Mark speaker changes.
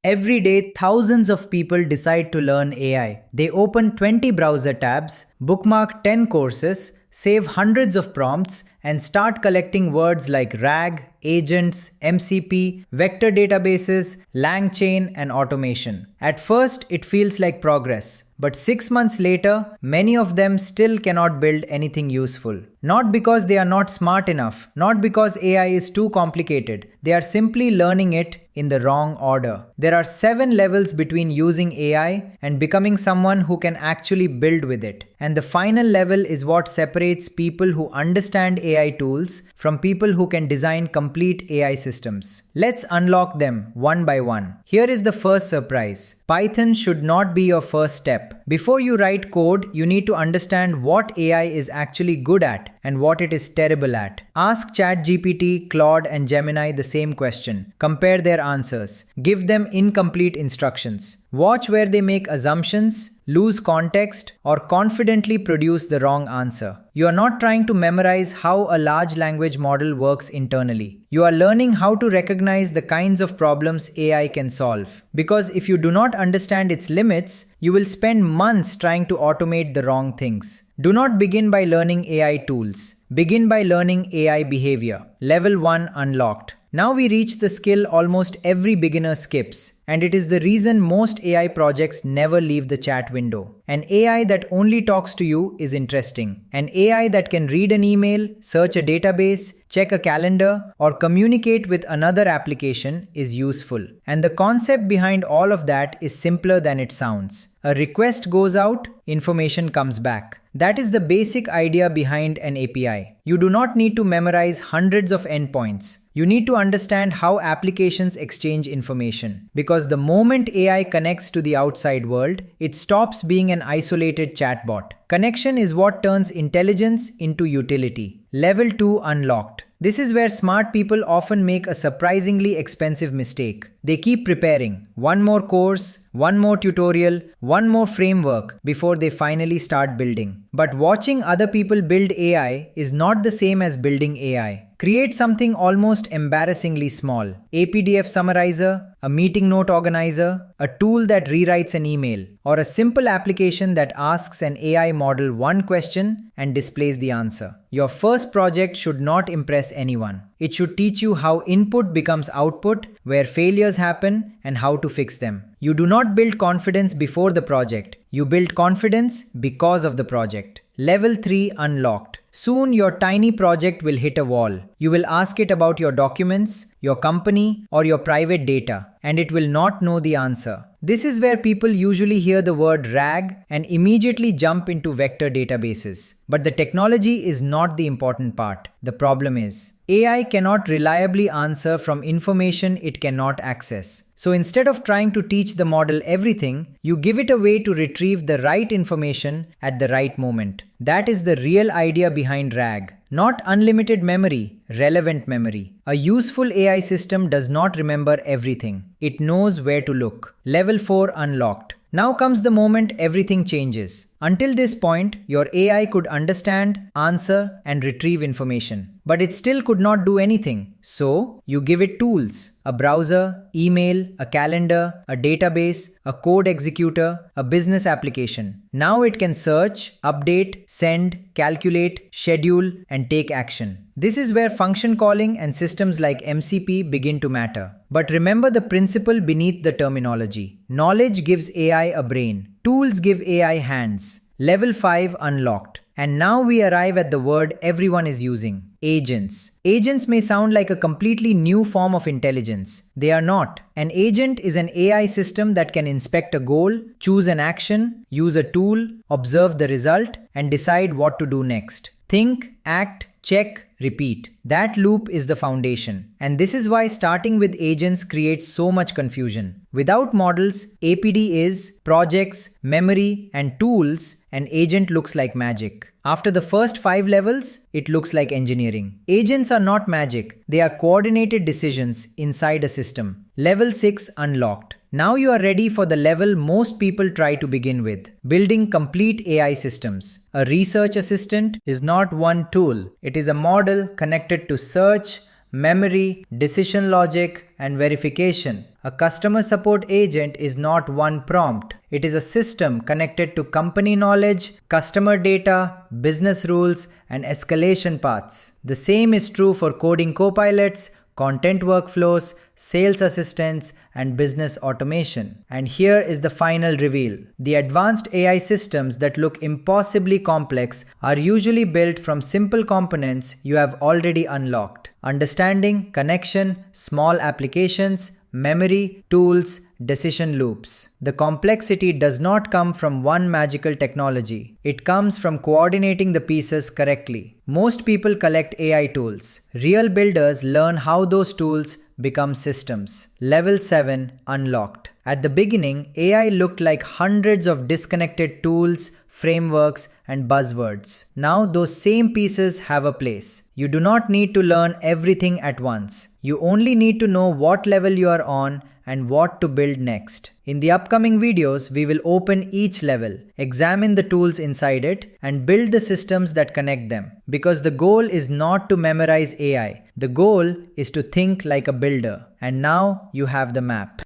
Speaker 1: Every day, thousands of people decide to learn AI. They open 20 browser tabs, bookmark 10 courses, save hundreds of prompts, and start collecting words like RAG, agents, MCP, vector databases, LangChain, and automation. At first, it feels like progress. But 6 months later, many of them still cannot build anything useful. Not because they are not smart enough, not because AI is too complicated. They are simply learning it in the wrong order. There are 7 levels between using AI and becoming someone who can actually build with it. And the final level is what separates people who understand AI tools from people who can design complete AI systems. Let's unlock them one by one. Here is the first surprise. Python should not be your first step. Before you write code, you need to understand what AI is actually good at and what it is terrible at. Ask ChatGPT, Claude, and Gemini the same question. Compare their answers. Give them incomplete instructions. Watch where they make assumptions, lose context, or confidently produce the wrong answer. You are not trying to memorize how a large language model works internally. You are learning how to recognize the kinds of problems AI can solve. Because if you do not understand its limits, you will spend months trying to automate the wrong things. Do not begin by learning AI tools. Begin by learning AI behavior. Level 1 unlocked. Now we reach the skill almost every beginner skips, and it is the reason most AI projects never leave the chat window. An AI that only talks to you is interesting. An AI that can read an email, search a database, check a calendar, or communicate with another application is useful. And the concept behind all of that is simpler than it sounds. A request goes out, information comes back. That is the basic idea behind an API. You do not need to memorize hundreds of endpoints. You need to understand how applications exchange information. Because the moment AI connects to the outside world, it stops being an isolated chatbot. Connection is what turns intelligence into utility. Level 2 unlocked. This is where smart people often make a surprisingly expensive mistake. They keep preparing one more course, one more tutorial, one more framework before they finally start building. But watching other people build AI is not the same as building AI. Create something almost embarrassingly small. A PDF summarizer, a meeting note organizer, a tool that rewrites an email, or a simple application that asks an AI model one question and displays the answer. Your first project should not impress anyone. It should teach you how input becomes output, where failures happen, and how to fix them. You do not build confidence before the project. You build confidence because of the project. Level 3 unlocked. Soon your tiny project will hit a wall. You will ask it about your documents, your company, or your private data, and it will not know the answer. This is where people usually hear the word RAG and immediately jump into vector databases. But the technology is not the important part. The problem is, AI cannot reliably answer from information it cannot access. So instead of trying to teach the model everything, you give it a way to retrieve the right information at the right moment. That is the real idea behind RAG. Not unlimited memory, relevant memory. A useful AI system does not remember everything. It knows where to look. Level 4 unlocked. Now comes the moment everything changes. Until this point, your AI could understand, answer, and retrieve information. But it still could not do anything. So, you give it tools. A browser, email, a calendar, a database, a code executor, a business application. Now it can search, update, send, calculate, schedule, and take action. This is where function calling and systems like MCP begin to matter. But remember the principle beneath the terminology. Knowledge gives AI a brain. Tools give AI hands. Level 5 unlocked. And now we arrive at the word everyone is using. Agents. Agents may sound like a completely new form of intelligence. They are not. An agent is an AI system that can inspect a goal, choose an action, use a tool, observe the result, and decide what to do next. Think, act, check, repeat. That loop is the foundation. And this is why starting with agents creates so much confusion. Without models, APD is projects, memory, and tools. An agent looks like magic. After the first 5 levels, it looks like engineering. Agents are not magic. They are coordinated decisions inside a system. Level 6 unlocked. Now you are ready for the level most people try to begin with. Building complete AI systems. A research assistant is not one tool. It is a model connected to search, memory, decision logic, and verification. A customer support agent is not one prompt. It is a system connected to company knowledge, customer data, business rules, and escalation paths. The same is true for coding copilots, content workflows, sales assistants, and business automation. And here is the final reveal. The advanced AI systems that look impossibly complex are usually built from simple components you have already unlocked. Understanding, connection, small applications, memory, tools, decision loops. The complexity does not come from one magical technology. It comes from coordinating the pieces correctly. Most people collect AI tools. Real builders learn how those tools become systems. Level 7 unlocked. At the beginning, AI looked like hundreds of disconnected tools, frameworks, and buzzwords. Now those same pieces have a place. You do not need to learn everything at once. You only need to know what level you are on and what to build next. In the upcoming videos, we will open each level, examine the tools inside it, and build the systems that connect them. Because the goal is not to memorize AI. The goal is to think like a builder. And now you have the map.